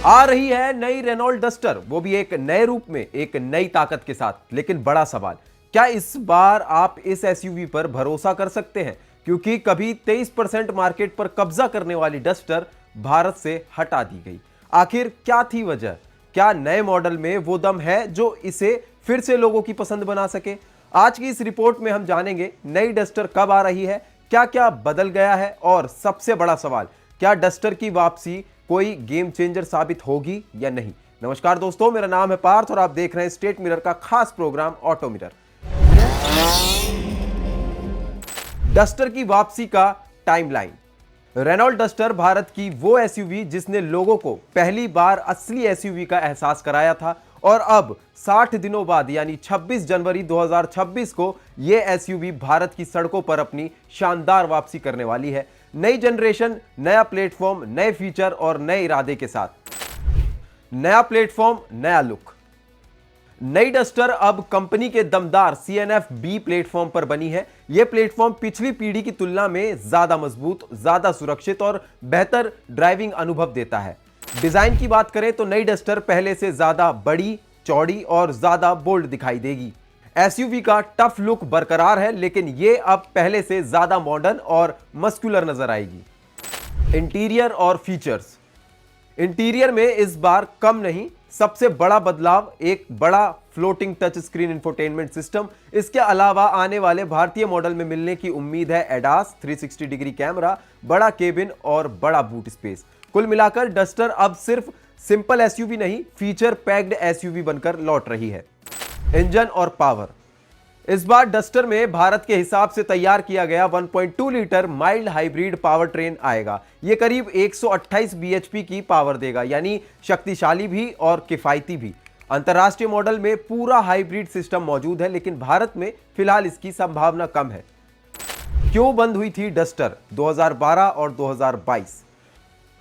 आ रही है नई रेनॉल्ट डस्टर, वो भी एक नए रूप में, एक नई ताकत के साथ। लेकिन बड़ा सवाल, क्या इस बार आप इस एसयूवी पर भरोसा कर सकते हैं? क्योंकि कभी 23% मार्केट पर कब्जा करने वाली डस्टर भारत से हटा दी गई। आखिर क्या थी वजह? क्या नए मॉडल में वो दम है जो इसे फिर से लोगों की पसंद बना सके? आज की इस रिपोर्ट में हम जानेंगे नई डस्टर कब आ रही है, क्या क्या बदल गया है, और सबसे बड़ा सवाल, क्या डस्टर की वापसी कोई गेम चेंजर साबित होगी या नहीं। नमस्कार दोस्तों, मेरा नाम है पार्थ और आप देख रहे हैं स्टेट मिरर का खास प्रोग्राम ऑटो मिरर। डस्टर की वापसी का टाइमलाइन। रेनॉल्ट डस्टर भारत की वो एसयूवी जिसने लोगों को पहली बार असली एसयूवी का एहसास कराया था, और अब 60 दिनों बाद यानी 26 जनवरी 2026 को यह एसयूवी भारत की सड़कों पर अपनी शानदार वापसी करने वाली है। नई जनरेशन, नया प्लेटफॉर्म, नए फीचर और नए इरादे के साथ। नया प्लेटफॉर्म, नया लुक। नई डस्टर अब कंपनी के दमदार CNF B प्लेटफॉर्म पर बनी है। यह प्लेटफॉर्म पिछली पीढ़ी की तुलना में ज्यादा मजबूत, ज्यादा सुरक्षित और बेहतर ड्राइविंग अनुभव देता है। डिजाइन की बात करें तो नई डस्टर पहले से ज्यादा बड़ी, चौड़ी और ज्यादा बोल्ड दिखाई देगी। एसयूवी का टफ लुक बरकरार है, लेकिन यह अब पहले से ज्यादा मॉडर्न और मस्कुलर नजर आएगी। इंटीरियर और फीचर्स। इंटीरियर में इस बार कम नहीं, सबसे बड़ा बदलाव एक बड़ा floating touch screen infotainment system. इसके अलावा आने वाले भारतीय मॉडल में मिलने की उम्मीद है एडास 360 डिग्री कैमरा, बड़ा केबिन और बड़ा बूट स्पेस। कुल मिलाकर डस्टर अब सिर्फ सिंपल एसयूवी नहीं, फीचर पैक्ड एसयूवी बनकर लौट रही है। इंजन और पावर। इस बार डस्टर में भारत के हिसाब से तैयार किया गया 1.2 litre mild hybrid power train आएगा। यह करीब 128 bhp की पावर देगा, यानी शक्तिशाली भी और किफायती भी। अंतर्राष्ट्रीय मॉडल में पूरा हाइब्रिड सिस्टम मौजूद है, लेकिन भारत में फिलहाल इसकी संभावना कम है। क्यों बंद हुई थी डस्टर 2012 और 2022?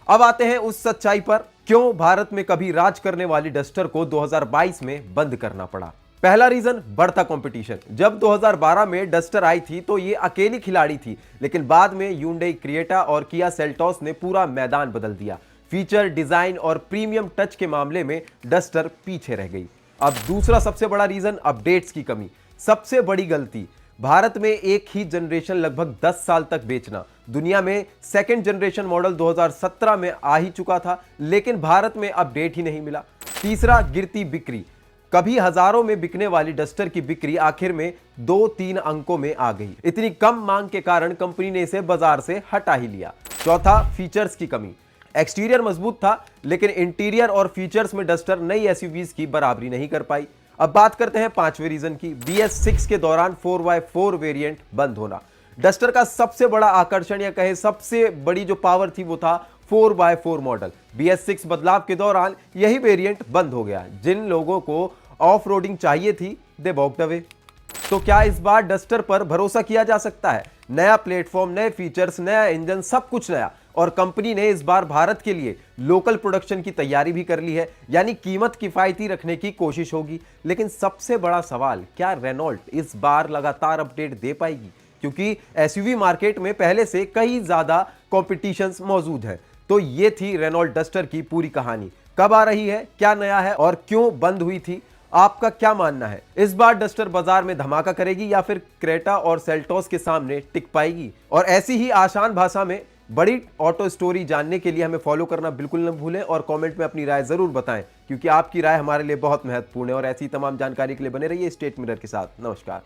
अब आते हैं उस सच्चाई पर, क्यों भारत में कभी राज करने वाली डस्टर को 2022 में बंद करना पड़ा। पहला रीजन, बढ़ता कंपटीशन। जब 2012 में डस्टर आई थी तो ये अकेली खिलाड़ी थी, लेकिन बाद में Hyundai क्रिएटा और किया सेल्टोस ने पूरा मैदान बदल दिया। फीचर, डिजाइन और प्रीमियम टच के मामले में डस्टर पीछे रह गई। अब दूसरा सबसे बड़ा रीजन, अपडेट्स की कमी। सबसे बड़ी गलती, भारत में एक ही जनरेशन लगभग 10 साल तक बेचना। दुनिया में सेकंड जनरेशन मॉडल 2017 में आ ही चुका था, लेकिन भारत में अपडेट ही नहीं मिला। तीसरा, गिरती बिक्री। कभी हजारों में बिकने वाली डस्टर की बिक्री आखिर में 2-3 अंकों में आ गई। इतनी कम मांग के कारण कंपनी ने इसे बाजार से हटा ही लिया। चौथा, फीचर्स की कमी। एक्सटीरियर मजबूत था, लेकिन इंटीरियर और फीचर्स में डस्टर नई एसयूवीज की बराबरी नहीं कर पाई। अब बात करते हैं पांचवें रीजन की, BS6 के दौरान 4x4 वेरिएंट बंद होना। डस्टर का सबसे बड़ा आकर्षण या कहे सबसे बड़ी जो पावर थी वो था 4x4 मॉडल। BS6 बदलाव के दौरान यही वेरिएंट बंद हो गया। जिन लोगों को ऑफ रोडिंग चाहिए थी, दे वॉकड अवे। तो क्या इस बार डस्टर पर भरोसा किया जा सकता है? नया प्लेटफॉर्म, नए फीचर्स, नया इंजन, सब कुछ नया। और कंपनी ने इस बार भारत के लिए लोकल प्रोडक्शन की तैयारी भी कर ली है, यानी कीमत किफायती रखने की कोशिश होगी। लेकिन सबसे बड़ा सवाल, क्या रेनॉल्ट इस बार लगातार अपडेट दे पाएगी? क्योंकि एसयूवी मार्केट में पहले से कई ज्यादा कॉम्पिटिशंस मौजूद है। तो ये थी रेनॉल्ट डस्टर की पूरी कहानी। कब आ रही है, क्या नया है और क्यों बंद हुई थी? आपका क्या मानना है? इस बार डस्टर बाजार में धमाका करेगी या फिर क्रेटा और सेल्टोस के सामने टिक पाएगी? और ऐसी ही आसान भाषा में बड़ी ऑटो स्टोरी जानने के लिए हमें फॉलो करना बिल्कुल न भूलें और कमेंट में अपनी राय जरूर बताएं, क्योंकि आपकी राय हमारे लिए बहुत महत्वपूर्ण है। और ऐसी तमाम जानकारी के लिए बने रहिए स्टेट मिरर के साथ। नमस्कार।